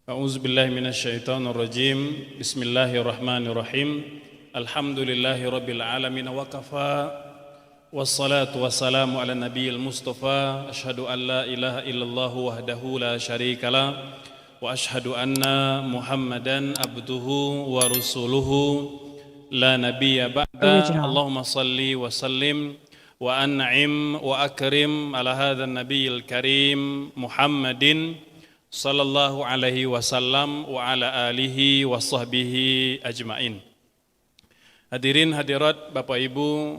A'udzu billahi minasyaitonir rajim. Bismillahirrahmanirrahim. Alhamdulillahirabbil alamin wa kafa. Wassalatu wassalamu ala nabiyil mustafa. Asyhadu an la ilaha illallah wahdahu la syarikalah wa asyhadu anna Muhammadan abduhu wa rasuluhu la nabiyya ba'da. Allahumma salli wa sallim wa an'im wa akrim ala hadzal nabiyil karim Muhammadin sallallahu alaihi wasallam wa ala alihi wa sahbihi ajmain. Hadirin hadirat Bapak Ibu,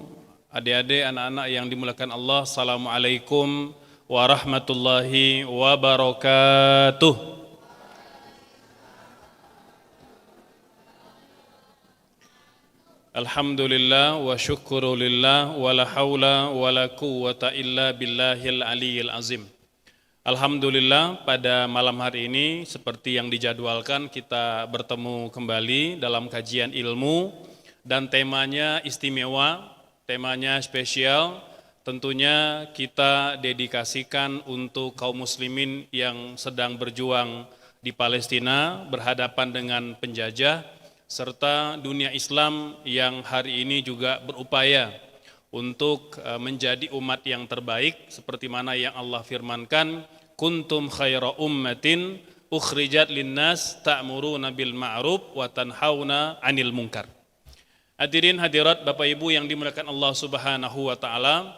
adik-adik, anak-anak yang dimuliakan Allah, assalamualaikum warahmatullahi wabarakatuh. Alhamdulillah wa syukurulillah wa la hawla wa la quwwata illa billahil aliyyil azim. Alhamdulillah, pada malam hari ini seperti yang dijadwalkan kita bertemu kembali dalam kajian ilmu dan temanya istimewa, temanya spesial. Tentunya kita dedikasikan untuk kaum muslimin yang sedang berjuang di Palestina berhadapan dengan penjajah serta dunia Islam yang hari ini juga berupaya untuk menjadi umat yang terbaik seperti mana yang Allah firmankan, kuntum khaira ummatin ukhrijat linnas ta'muruna bil ma'ruf wa tanhauna 'anil munkar. Hadirin hadirat Bapak Ibu yang dimuliakan Allah Subhanahu wa taala,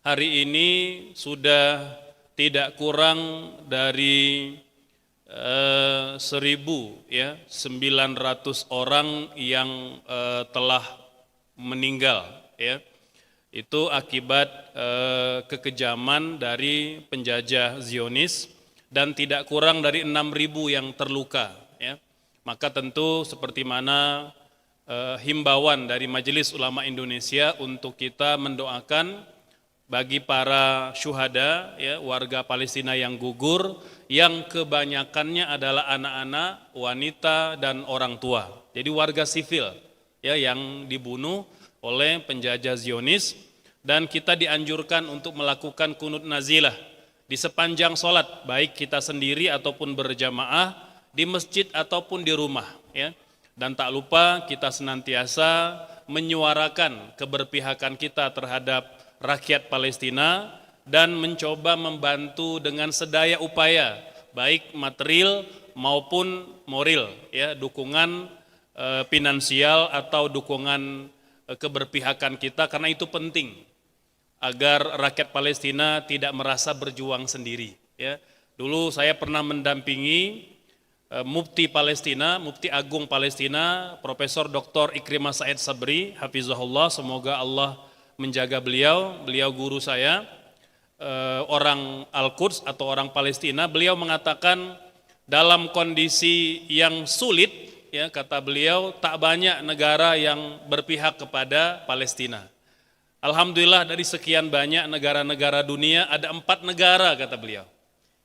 hari ini sudah tidak kurang dari 1.900 orang yang telah meninggal, ya. Itu akibat kekejaman dari penjajah Zionis dan tidak kurang dari 6.000 yang terluka, ya. Maka tentu seperti mana himbauan dari Majelis Ulama Indonesia untuk kita mendoakan bagi para syuhada, ya, warga Palestina yang gugur, yang kebanyakannya adalah anak-anak, wanita dan orang tua. Jadi warga sivil, ya, yang dibunuh oleh penjajah Zionis, dan kita dianjurkan untuk melakukan kunut nazilah di sepanjang sholat, baik kita sendiri ataupun berjamaah di masjid ataupun di rumah, ya. Dan tak lupa kita senantiasa menyuarakan keberpihakan kita terhadap rakyat Palestina dan mencoba membantu dengan sedaya upaya, baik material maupun moral, ya, dukungan finansial atau dukungan keberpihakan kita, karena itu penting agar rakyat Palestina tidak merasa berjuang sendiri, ya. Dulu saya pernah mendampingi Mufti Palestina, Mufti Agung Palestina, Profesor Dr. Ikrimah Said Sabri, hafizahullah, semoga Allah menjaga beliau. Beliau guru saya, orang Al-Quds atau orang Palestina. Beliau mengatakan dalam kondisi yang sulit, ya, kata beliau, tak banyak negara yang berpihak kepada Palestina. Alhamdulillah, dari sekian banyak negara-negara dunia ada 4 negara, kata beliau,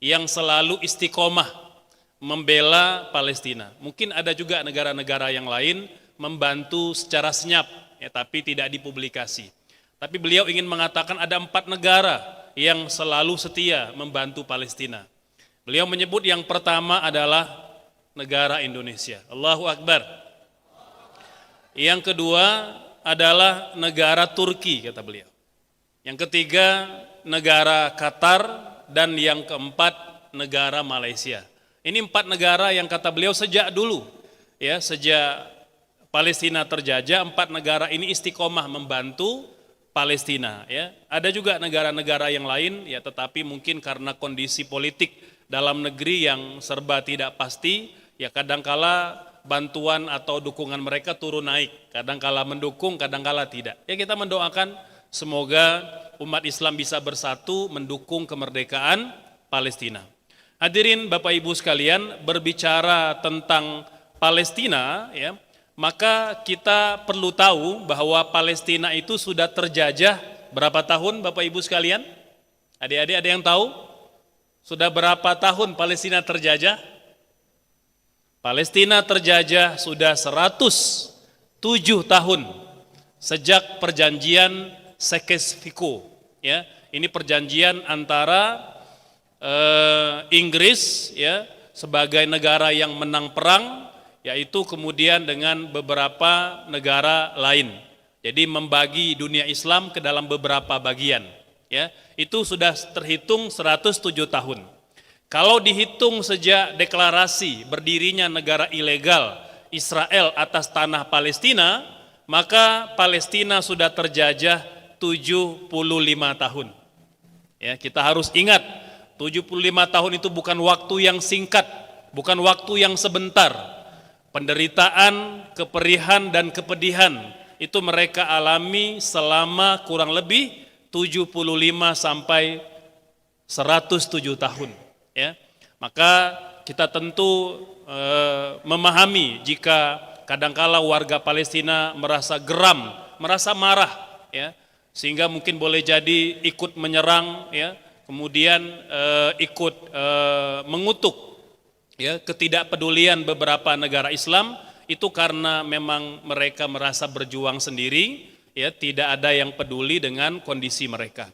yang selalu istiqomah membela Palestina. Mungkin ada juga negara-negara yang lain membantu secara senyap, ya, tapi tidak dipublikasi. Tapi beliau ingin mengatakan ada 4 negara yang selalu setia membantu Palestina. Beliau menyebut yang pertama adalah negara Indonesia. Allahu Akbar. Yang kedua adalah negara Turki, kata beliau. Yang ketiga negara Qatar, dan yang keempat negara Malaysia. Ini 4 negara yang kata beliau sejak dulu, ya, sejak Palestina terjajah, 4 negara ini istiqomah membantu Palestina, ya. Ada juga negara-negara yang lain, ya, tetapi mungkin karena kondisi politik dalam negeri yang serba tidak pasti, ya, kadangkala bantuan atau dukungan mereka turun naik, kadangkala mendukung, kadangkala tidak. Ya, kita mendoakan semoga umat Islam bisa bersatu mendukung kemerdekaan Palestina. Hadirin Bapak Ibu sekalian, berbicara tentang Palestina, ya, maka kita perlu tahu bahwa Palestina itu sudah terjajah berapa tahun, Bapak Ibu sekalian? Adik-adik ada yang tahu? Sudah berapa tahun Palestina terjajah? Palestina terjajah sudah 107 tahun sejak perjanjian Sykes-Picot, ya. Ini perjanjian antara Inggris, ya, sebagai negara yang menang perang, yaitu kemudian dengan beberapa negara lain. Jadi membagi dunia Islam ke dalam beberapa bagian. Ya, itu sudah terhitung 107 tahun. Kalau dihitung sejak deklarasi berdirinya negara ilegal Israel atas tanah Palestina, maka Palestina sudah terjajah 75 tahun. Ya, kita harus ingat 75 tahun itu bukan waktu yang singkat, bukan waktu yang sebentar. Penderitaan, keperihan dan kepedihan itu mereka alami selama kurang lebih 75 sampai 107 tahun. Ya, maka kita tentu memahami jika kadangkala warga Palestina merasa geram, merasa marah, ya, sehingga mungkin boleh jadi ikut menyerang, ya, kemudian ikut mengutuk, ya, ketidakpedulian beberapa negara Islam itu karena memang mereka merasa berjuang sendiri, ya, tidak ada yang peduli dengan kondisi mereka.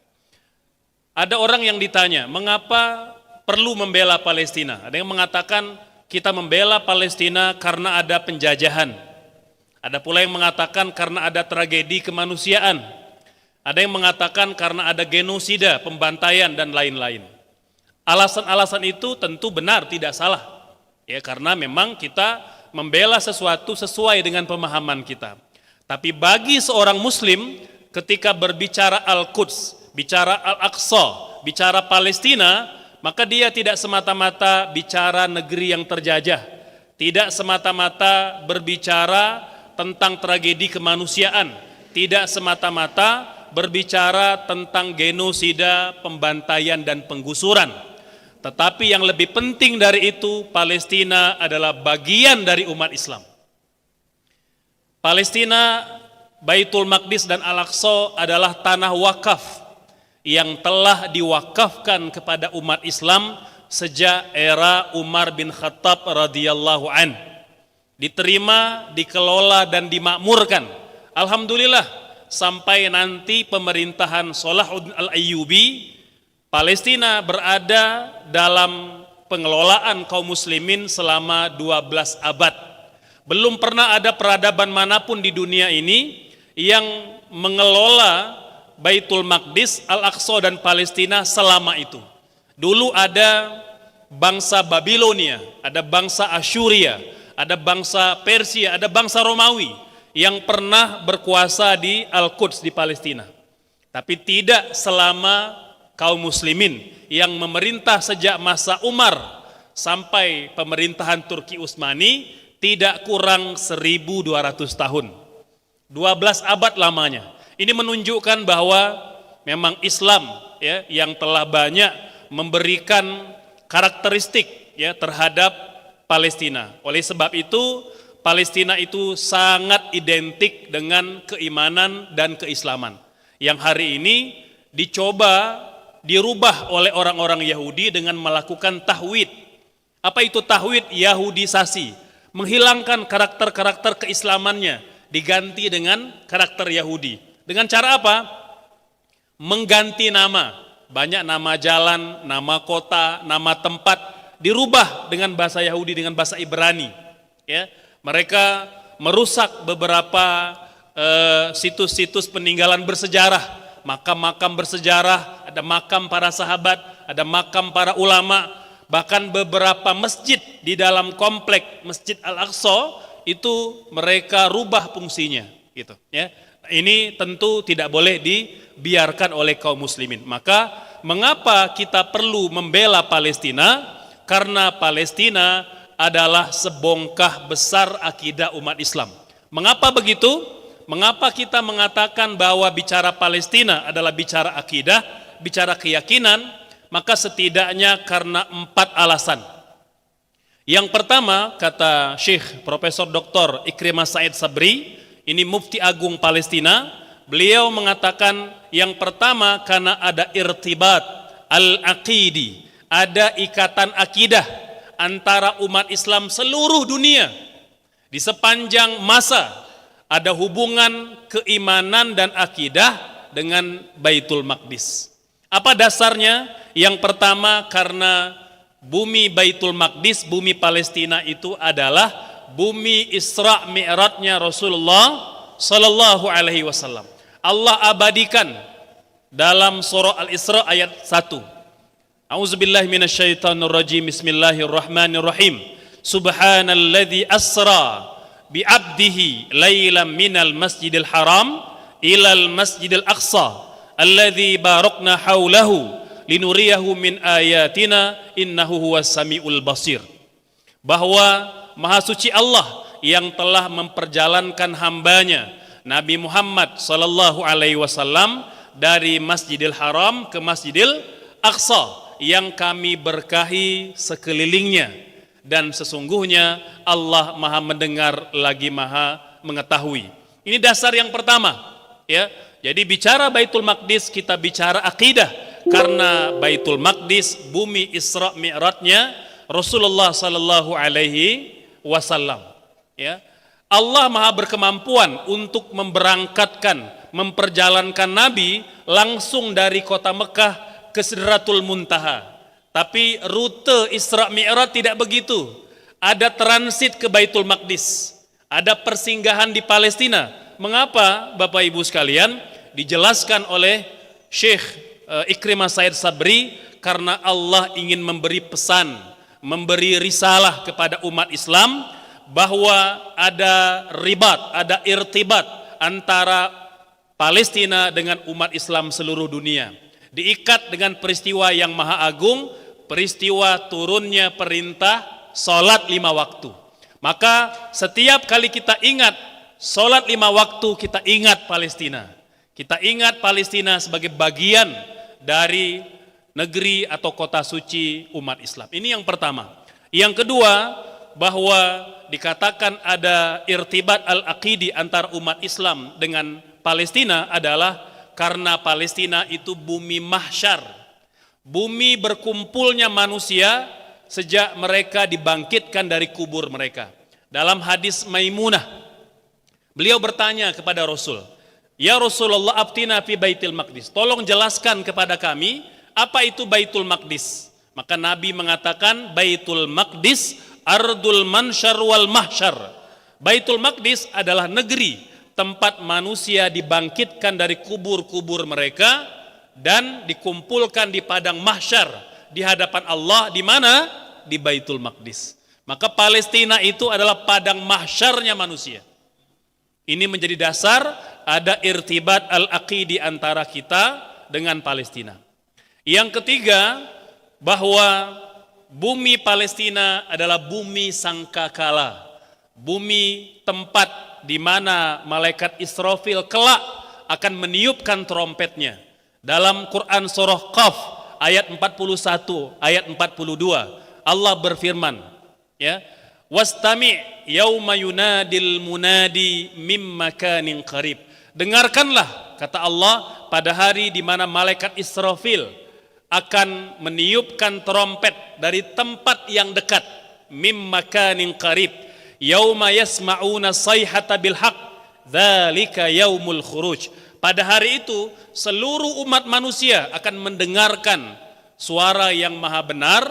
Ada orang yang ditanya, mengapa perlu membela Palestina? Ada yang mengatakan kita membela Palestina karena ada penjajahan. Ada pula yang mengatakan karena ada tragedi kemanusiaan. Ada yang mengatakan karena ada genosida, pembantaian dan lain-lain. Alasan-alasan itu tentu benar, tidak salah. Ya, karena memang kita membela sesuatu sesuai dengan pemahaman kita. Tapi bagi seorang muslim ketika berbicara Al-Quds, bicara Al-Aqsa, bicara Palestina, maka dia tidak semata-mata bicara negeri yang terjajah, tidak semata-mata berbicara tentang tragedi kemanusiaan, tidak semata-mata berbicara tentang genosida, pembantaian dan penggusuran. Tetapi yang lebih penting dari itu, Palestina adalah bagian dari umat Islam. Palestina, Baitul Maqdis dan Al-Aqsa adalah tanah wakaf yang telah diwakafkan kepada umat Islam sejak era Umar bin Khattab radhiyallahu an. Diterima, dikelola dan dimakmurkan. Alhamdulillah sampai nanti pemerintahan Salahuddin Al-Ayyubi, Palestina berada dalam pengelolaan kaum muslimin selama 12 abad. Belum pernah ada peradaban manapun di dunia ini yang mengelola Baitul Maqdis, Al-Aqsa dan Palestina selama itu. Dulu ada bangsa Babilonia, ada bangsa Asyuria, ada bangsa Persia, ada bangsa Romawi yang pernah berkuasa di Al-Quds di Palestina. Tapi tidak selama kaum muslimin yang memerintah sejak masa Umar sampai pemerintahan Turki Utsmani tidak kurang 1200 tahun. 12 abad lamanya. Ini menunjukkan bahwa memang Islam, ya, yang telah banyak memberikan karakteristik, ya, terhadap Palestina. Oleh sebab itu Palestina itu sangat identik dengan keimanan dan keislaman yang hari ini dicoba dirubah oleh orang-orang Yahudi dengan melakukan tahwid. Apa itu tahwid? Yahudisasi, menghilangkan karakter-karakter keislamannya diganti dengan karakter Yahudi. Dengan cara apa? Mengganti nama. Banyak nama jalan, nama kota, nama tempat dirubah dengan bahasa Yahudi, dengan bahasa Ibrani. Ya, mereka merusak beberapa situs-situs peninggalan bersejarah, makam-makam bersejarah, ada makam para sahabat, ada makam para ulama, bahkan beberapa masjid di dalam komplek Masjid Al-Aqsa itu mereka rubah fungsinya, gitu. Ya. Ini tentu tidak boleh dibiarkan oleh kaum muslimin. Maka mengapa kita perlu membela Palestina? Karena Palestina adalah sebongkah besar akidah umat Islam. Mengapa begitu? Mengapa kita mengatakan bahwa bicara Palestina adalah bicara akidah, bicara keyakinan? Maka setidaknya karena 4 alasan. Yang pertama, kata Syekh Profesor Dr. Ikrimah Said Sabri, ini Mufti Agung Palestina, beliau mengatakan yang pertama karena ada irtibat al-aqidi, ada ikatan akidah antara umat Islam seluruh dunia. Di sepanjang masa ada hubungan keimanan dan akidah dengan Baitul Maqdis. Apa dasarnya? Yang pertama karena bumi Baitul Maqdis, bumi Palestina itu adalah bumi Isra Mi'rajnya Rasulullah sallallahu alaihi wasallam. Allah abadikan dalam surah Al-Isra ayat 1. A'udzubillahi minasyaitonirrajim. Bismillahirrahmanirrahim. Subhanalladzi asra bi'abdihi lailan minal masjidil haram ilal masjidil aqsa alladzi barakna haulahu linuriyahu min ayatina innahu huwas samiul basir. Bahwa maha suci Allah yang telah memperjalankan hambanya Nabi Muhammad sallallahu alaihi wasallam dari Masjidil Haram ke Masjidil Aqsa yang kami berkahi sekelilingnya, dan sesungguhnya Allah maha mendengar lagi maha mengetahui. Ini dasar yang pertama, ya. Jadi bicara Baitul Maqdis kita bicara akidah, karena Baitul Maqdis bumi Isra Mi'rajnya Rasulullah sallallahu alaihi wasallam, ya. Allah maha berkemampuan untuk memberangkatkan, memperjalankan Nabi langsung dari kota Mekah ke Sidratul Muntaha. Tapi rute Isra Mi'raj tidak begitu. Ada transit ke Baitul Maqdis, ada persinggahan di Palestina. Mengapa Bapak Ibu sekalian? Dijelaskan oleh Syekh Ikrimah Said Sabri, karena Allah ingin memberi pesan, memberi risalah kepada umat Islam bahwa ada ribat, ada irtibat antara Palestina dengan umat Islam seluruh dunia. Diikat dengan peristiwa yang maha agung, peristiwa turunnya perintah salat 5 waktu. Maka setiap kali kita ingat salat 5 waktu, kita ingat Palestina. Kita ingat Palestina sebagai bagian dari negeri atau kota suci umat Islam. Ini yang pertama. Yang kedua, bahwa dikatakan ada irtibat al-aqidi antara umat Islam dengan Palestina adalah karena Palestina itu bumi mahsyar, bumi berkumpulnya manusia sejak mereka dibangkitkan dari kubur mereka. Dalam hadis Maimunah, beliau bertanya kepada Rasul, "Ya Rasulullah, abtina fi Baitul Maqdis." Tolong jelaskan kepada kami apa itu Baitul Maqdis. Maka Nabi mengatakan, Baitul Maqdis ardul mansyar wal mahsyar. Baitul Maqdis adalah negeri tempat manusia dibangkitkan dari kubur-kubur mereka dan dikumpulkan di padang mahsyar di hadapan Allah. Di mana? Di Baitul Maqdis. Maka Palestina itu adalah padang mahsyarnya manusia. Ini menjadi dasar ada irtibat al-aqidi antara kita dengan Palestina. Yang ketiga, bahwa bumi Palestina adalah bumi sangkakala, bumi tempat di mana malaikat Israfil kelak akan meniupkan trompetnya. Dalam Quran surah Qaf ayat 41, ayat 42, Allah berfirman, ya, wastami' yauma yunadil munadi mim makanin qarib. Dengarkanlah, kata Allah, pada hari di mana malaikat Israfil akan meniupkan trompet dari tempat yang dekat, mim makanin qarib, yauma yasma'una sayhata bil haq, dzalika yaumul khuruj. Pada hari itu seluruh umat manusia akan mendengarkan suara yang maha benar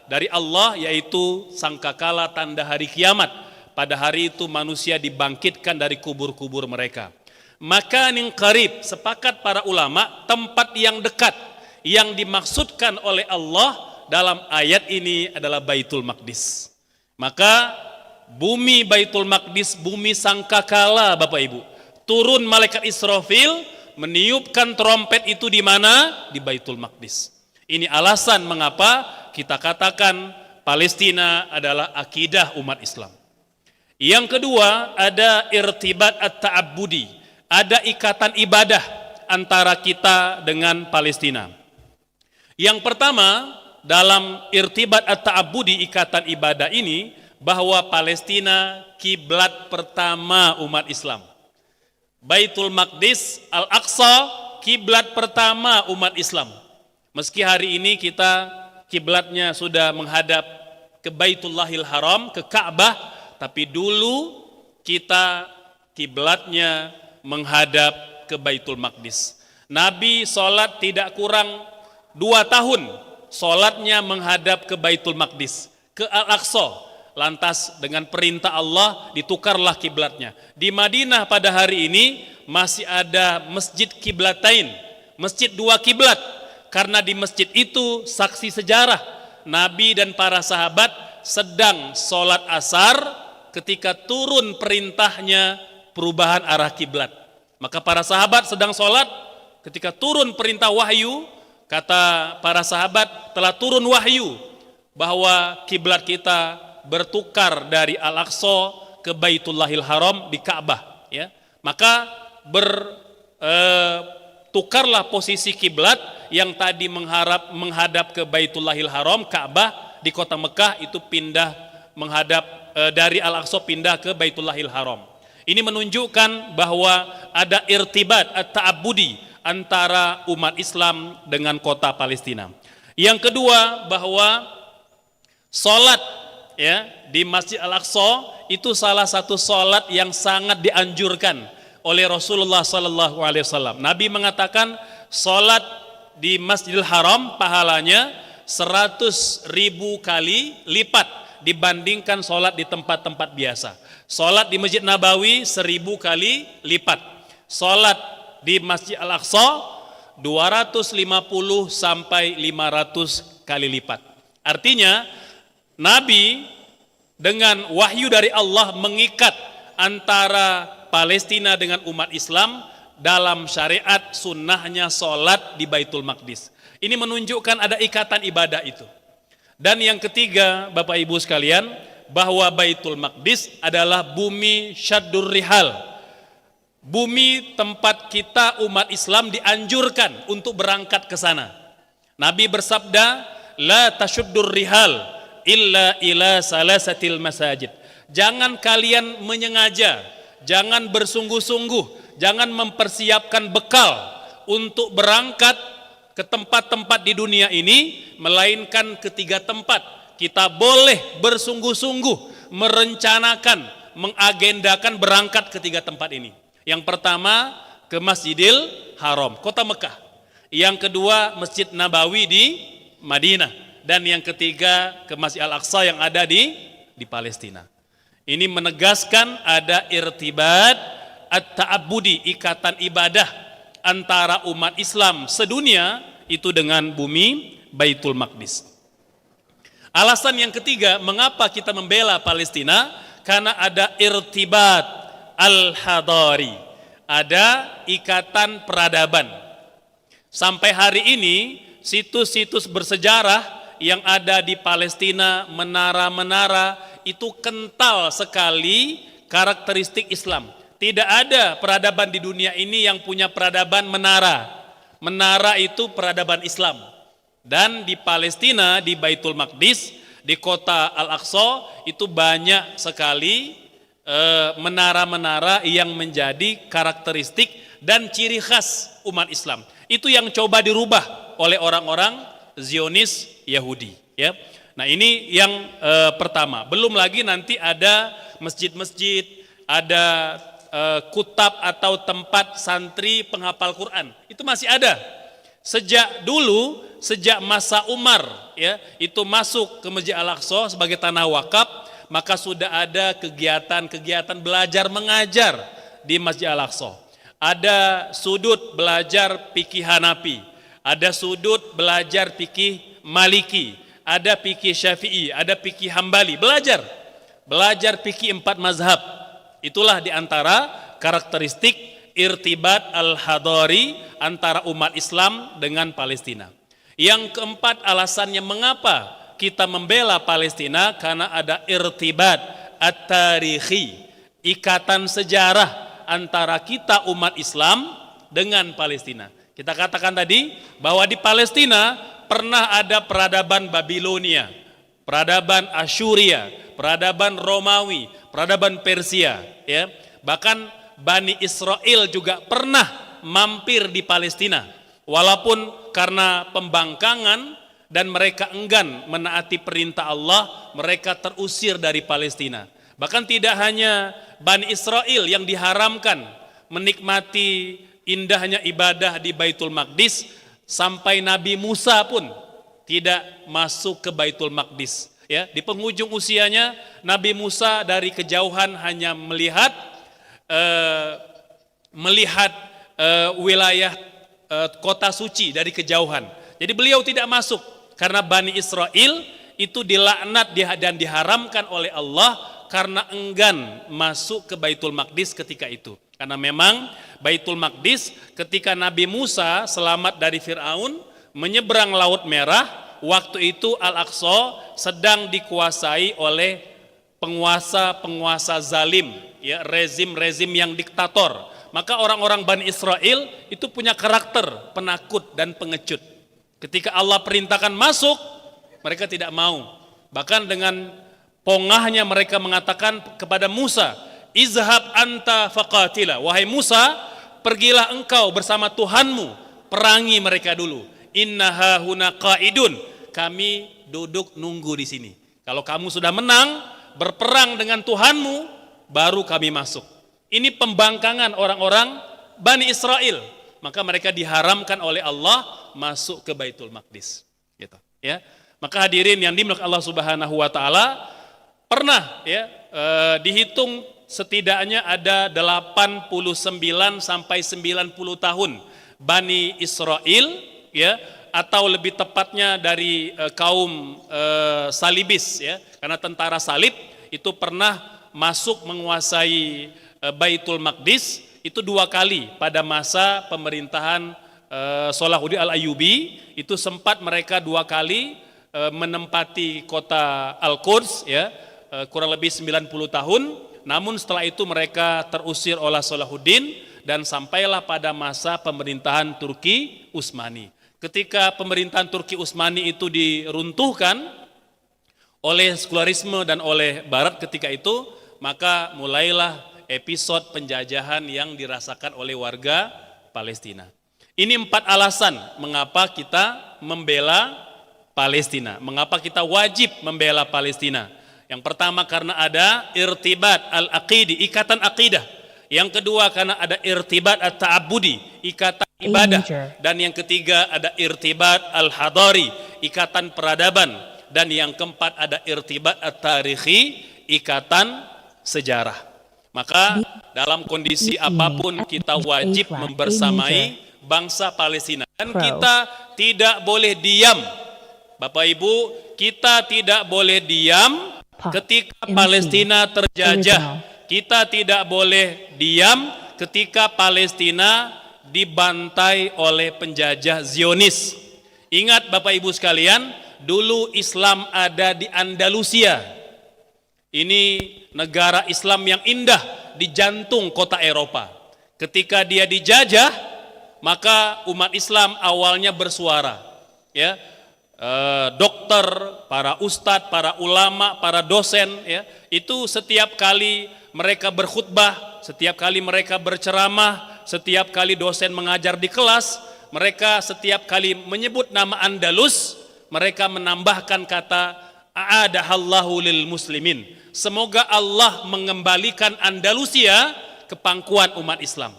dari Allah, yaitu sangkakala tanda hari kiamat. Pada hari itu manusia dibangkitkan dari kubur-kubur mereka. Makanin qarib, sepakat para ulama, tempat yang dekat. Yang dimaksudkan oleh Allah dalam ayat ini adalah Baitul Maqdis. Maka bumi Baitul Maqdis, bumi sangkakala Bapak Ibu. Turun malaikat Israfil meniupkan trompet itu di mana? Di Baitul Maqdis. Ini alasan mengapa kita katakan Palestina adalah akidah umat Islam. Yang kedua, ada irtibat at-ta'abbudi, ada ikatan ibadah antara kita dengan Palestina. Yang pertama, dalam irtibat at-ta'abbudi, ikatan ibadah ini, bahwa Palestina kiblat pertama umat Islam. Baitul Maqdis, Al-Aqsa, kiblat pertama umat Islam. Meski hari ini kita kiblatnya sudah menghadap ke Baitullahil Haram, ke Ka'bah, tapi dulu kita kiblatnya menghadap ke Baitul Maqdis. Nabi sholat tidak kurang 2 tahun sholatnya menghadap ke Baitul Maqdis, ke Al-Aqsa. Lantas dengan perintah Allah ditukarlah kiblatnya. Di Madinah pada hari ini masih ada masjid kiblatain, masjid dua kiblat. Karena di masjid itu saksi sejarah, Nabi dan para sahabat sedang sholat asar ketika turun perintahnya perubahan arah kiblat. Maka para sahabat sedang sholat, ketika turun perintah wahyu, kata para sahabat, telah turun wahyu bahwa kiblat kita bertukar dari Al-Aqsa ke Baitullahil Haram di Ka'bah, ya. Maka tukarlah posisi kiblat yang tadi menghadap ke Baitullahil Haram, Ka'bah di kota Mekah itu pindah menghadap dari Al-Aqsa pindah ke Baitullahil Haram. Ini menunjukkan bahwa ada irtibat at-ta'abbudi antara umat Islam dengan kota Palestina. Yang kedua, bahwa salat, ya, di Masjid Al-Aqsa itu salah satu salat yang sangat dianjurkan oleh Rasulullah sallallahu alaihi wasallam. Nabi mengatakan salat di Masjidil Haram pahalanya 100.000 kali lipat dibandingkan salat di tempat-tempat biasa. Salat di Masjid Nabawi 1000 kali lipat. Salat di Masjid Al-Aqsa 250 sampai 500 kali lipat. Artinya Nabi dengan wahyu dari Allah mengikat antara Palestina dengan umat Islam dalam syariat sunnahnya sholat di Baitul Maqdis. Ini menunjukkan ada ikatan ibadah itu. Dan yang ketiga, Bapak Ibu sekalian, bahwa Baitul Maqdis adalah bumi syaddur rihal, bumi tempat kita umat Islam dianjurkan untuk berangkat ke sana. Nabi bersabda, la tasyuddur rihal illa ila salasatil masajid. Jangan kalian menyengaja, jangan bersungguh-sungguh, jangan mempersiapkan bekal untuk berangkat ke tempat-tempat di dunia ini, melainkan ketiga tempat. Kita boleh bersungguh-sungguh merencanakan, mengagendakan berangkat ke tiga tempat ini. Yang pertama ke Masjidil Haram, kota Mekah. Yang kedua Masjid Nabawi di Madinah. Dan yang ketiga ke Masjid Al-Aqsa yang ada di Palestina. Ini menegaskan ada irtibat at-ta'abbudi, ikatan ibadah antara umat Islam sedunia itu dengan bumi Baitul Maqdis. Alasan yang ketiga, mengapa kita membela Palestina? Karena ada irtibat al-hadari, ada ikatan peradaban. Sampai hari ini situs-situs bersejarah yang ada di Palestina, menara-menara itu kental sekali karakteristik Islam. Tidak ada peradaban di dunia ini yang punya peradaban menara. Menara itu peradaban Islam. Dan di Palestina, di Baitul Maqdis, di kota Al-Aqsa itu banyak sekali menara-menara yang menjadi karakteristik dan ciri khas umat Islam. Itu yang coba dirubah oleh orang-orang Zionis Yahudi, ya. Nah, ini yang pertama. Belum lagi nanti ada masjid-masjid, ada kutab atau tempat santri penghafal Quran. Itu masih ada. Sejak dulu, sejak masa Umar, ya, itu masuk ke Masjid Al-Aqsa sebagai tanah wakaf, maka sudah ada kegiatan-kegiatan belajar mengajar di Masjid Al-Aqsa. Ada sudut belajar fikih Hanafi, ada sudut belajar fikih Maliki, ada fikih Syafi'i, ada fikih Hambali, belajar fikih 4 mazhab. Itulah diantara karakteristik irtibat al-hadari antara umat Islam dengan Palestina. Yang keempat, alasannya mengapa kita membela Palestina, karena ada irtibat at-tarikhi, ikatan sejarah antara kita umat Islam dengan Palestina. Kita katakan tadi bahwa di Palestina pernah ada peradaban Babilonia, peradaban Asyuria, peradaban Romawi, peradaban Persia, ya. Bahkan Bani Israel juga pernah mampir di Palestina. Walaupun karena pembangkangan dan mereka enggan menaati perintah Allah, mereka terusir dari Palestina. Bahkan tidak hanya Bani Israel yang diharamkan menikmati indahnya ibadah di Baitul Maqdis, sampai Nabi Musa pun tidak masuk ke Baitul Maqdis. Ya, di penghujung usianya Nabi Musa dari kejauhan hanya melihat wilayah kota suci dari kejauhan. Jadi beliau tidak masuk karena Bani Israel itu dilaknat dan diharamkan oleh Allah karena enggan masuk ke Baitul Maqdis ketika itu. Karena memang Baitul Maqdis ketika Nabi Musa selamat dari Fir'aun menyeberang Laut Merah, waktu itu Al-Aqsa sedang dikuasai oleh penguasa-penguasa zalim, ya, rezim-rezim yang diktator. Maka orang-orang Bani Israel itu punya karakter penakut dan pengecut. Ketika Allah perintahkan masuk, mereka tidak mau. Bahkan dengan pongahnya mereka mengatakan kepada Musa, izhab anta faqatila, wahai Musa, pergilah engkau bersama Tuhanmu, perangi mereka dulu. Innaha huna qaidun, kami duduk nunggu di sini. Kalau kamu sudah menang berperang dengan Tuhanmu, baru kami masuk. Ini pembangkangan orang-orang Bani Israel. Maka mereka diharamkan oleh Allah masuk ke Baitul Maqdis. Gitu, ya. Maka hadirin yang dimiliki Allah Subhanahu wa taala, pernah ya dihitung setidaknya ada 89 sampai 90 tahun Bani Israel, ya, atau lebih tepatnya dari kaum Salibis, ya, karena tentara salib itu pernah masuk menguasai Baitul Maqdis itu 2 kali pada masa pemerintahan Salahuddin Al-Ayyubi. Itu sempat mereka 2 kali menempati kota Al-Quds, ya, kurang lebih 90 tahun. Namun setelah itu mereka terusir oleh Salahuddin dan sampailah pada masa pemerintahan Turki Utsmani. Ketika pemerintahan Turki Utsmani itu diruntuhkan oleh sekularisme dan oleh Barat ketika itu, maka mulailah episode penjajahan yang dirasakan oleh warga Palestina. Ini 4 alasan mengapa kita membela Palestina, mengapa kita wajib membela Palestina. Yang pertama karena ada irtibat al-aqidi, ikatan akidah. Yang kedua karena ada irtibat at-ta'abbudi, ikatan ibadah. Dan yang ketiga ada irtibat al-hadari, ikatan peradaban. Dan yang keempat ada irtibat at-tarikhi, ikatan sejarah. Maka dalam kondisi apapun kita wajib membersamai bangsa Palestina. Dan kita tidak boleh diam. Bapak Ibu, kita tidak boleh diam ketika Palestina terjajah. Kita tidak boleh diam ketika Palestina dibantai oleh penjajah Zionis. Ingat Bapak Ibu sekalian, dulu Islam ada di Andalusia. Ini negara Islam yang indah di jantung kota Eropa. Ketika dia dijajah, maka umat Islam awalnya bersuara, ya. Dokter, para ustadz, para ulama, para dosen, ya, itu setiap kali mereka berkhutbah, setiap kali mereka berceramah, setiap kali dosen mengajar di kelas, mereka setiap kali menyebut nama Andalus, mereka menambahkan kata a'adahallahu lil muslimin. Semoga Allah mengembalikan Andalusia ke pangkuan umat Islam.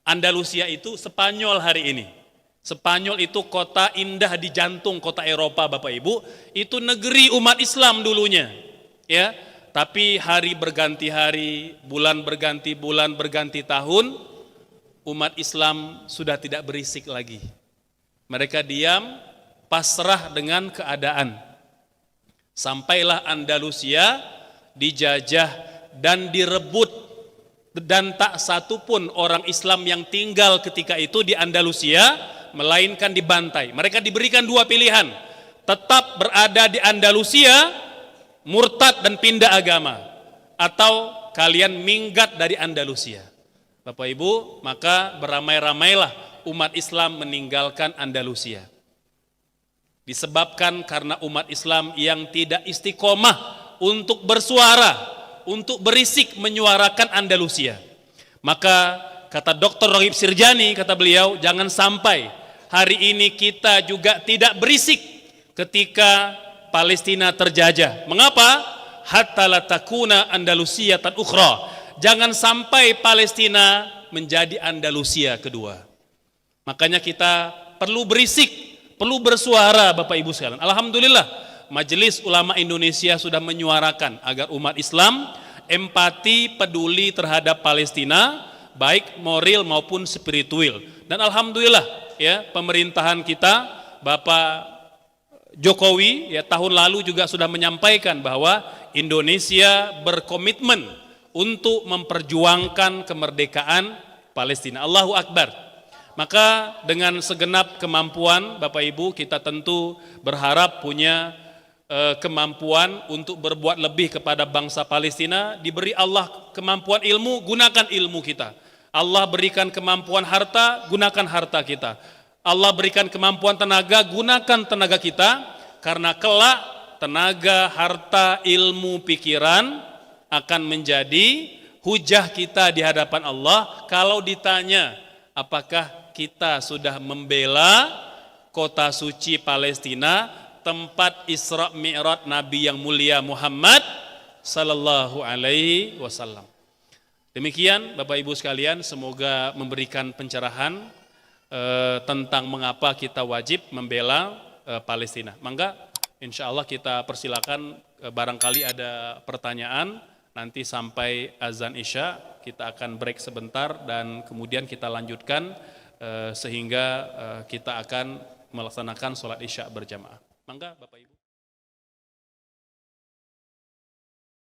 Andalusia itu Spanyol hari ini. Spanyol itu kota indah di jantung kota Eropa, Bapak Ibu. Itu negeri umat Islam dulunya, ya. Tapi hari berganti hari, bulan berganti bulan, berganti tahun, umat Islam sudah tidak berisik lagi. Mereka diam, pasrah dengan keadaan. Sampailah Andalusia dijajah dan direbut, dan tak satu pun orang Islam yang tinggal ketika itu di Andalusia melainkan dibantai. Mereka diberikan 2 pilihan, tetap berada di Andalusia, murtad dan pindah agama, atau kalian minggat dari Andalusia. Bapak Ibu, maka beramai-ramailah umat Islam meninggalkan Andalusia. Disebabkan karena umat Islam yang tidak istiqomah untuk bersuara, untuk berisik menyuarakan Andalusia. Maka kata Dr. Rohib Sirjani, kata beliau, jangan sampai hari ini kita juga tidak berisik ketika Palestina terjajah. Mengapa? Hatta la takuna Andalusiyatan ukhra. Jangan sampai Palestina menjadi Andalusia kedua. Makanya kita perlu berisik, perlu bersuara Bapak Ibu sekalian. Alhamdulillah Majelis Ulama Indonesia sudah menyuarakan agar umat Islam empati, peduli terhadap Palestina, baik moral maupun spiritual. Dan alhamdulillah ya, pemerintahan kita Bapak Jokowi ya tahun lalu juga sudah menyampaikan bahwa Indonesia berkomitmen untuk memperjuangkan kemerdekaan Palestina. Allahu Akbar. Maka dengan segenap kemampuan Bapak Ibu, kita tentu berharap punya kemampuan untuk berbuat lebih kepada bangsa Palestina. Diberi Allah kemampuan ilmu, gunakan ilmu kita. Allah berikan kemampuan harta, gunakan harta kita. Allah berikan kemampuan tenaga, gunakan tenaga kita. Karena kelak tenaga, harta, ilmu, pikiran akan menjadi hujah kita di hadapan Allah kalau ditanya apakah kita sudah membela kota suci Palestina, tempat Isra Mi'raj Nabi yang mulia Muhammad sallallahu alaihi wasallam. Demikian Bapak Ibu sekalian, semoga memberikan pencerahan tentang mengapa kita wajib membela Palestina. Mangga insya Allah kita persilakan, barangkali ada pertanyaan, nanti sampai azan Isya kita akan break sebentar dan kemudian kita lanjutkan sehingga kita akan melaksanakan sholat Isya berjamaah. Mangga Bapak Ibu.